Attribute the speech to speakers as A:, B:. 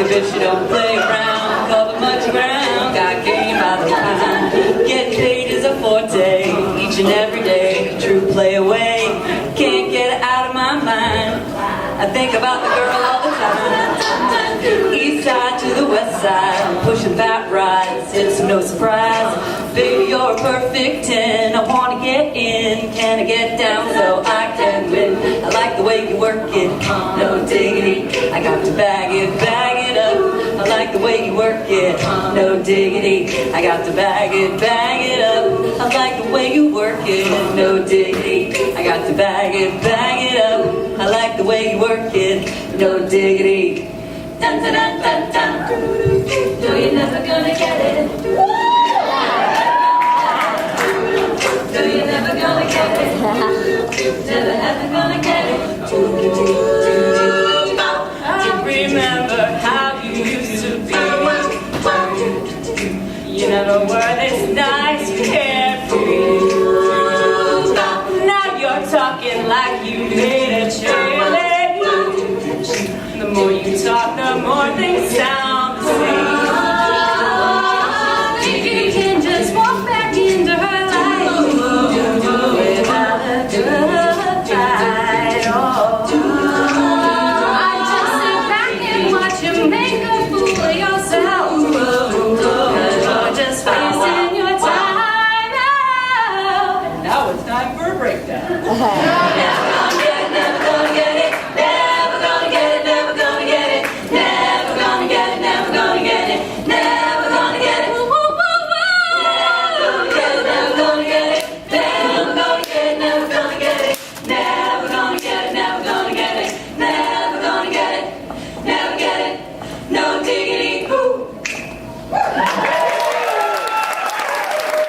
A: a bitch, you don't play around. Cover much ground, got game by the time. Getting paid is a forte, each and every day. True play away, can't get it out of my mind. I think about the girl all the time. East side to the west side, I'm pushing fat rides, it's no surprise. Baby, you're a perfect 10, I wanna get in. Can I get down so I can win? I like the way you work it, no diggity. I got to bag it up. I like the way you work it, no diggity. I got to bag it up. I like the way you work it, no diggity. I got to bag it up. I like the way you work it, no diggity. Dun dun dun dun dun. No, you're never gonna get it. No, you're never gonna get it. Never ever gonna get it. I remember how you used to be. You never were this nice, carefree. Now you're talking like you made a change. The more you talk, the more things sound the same.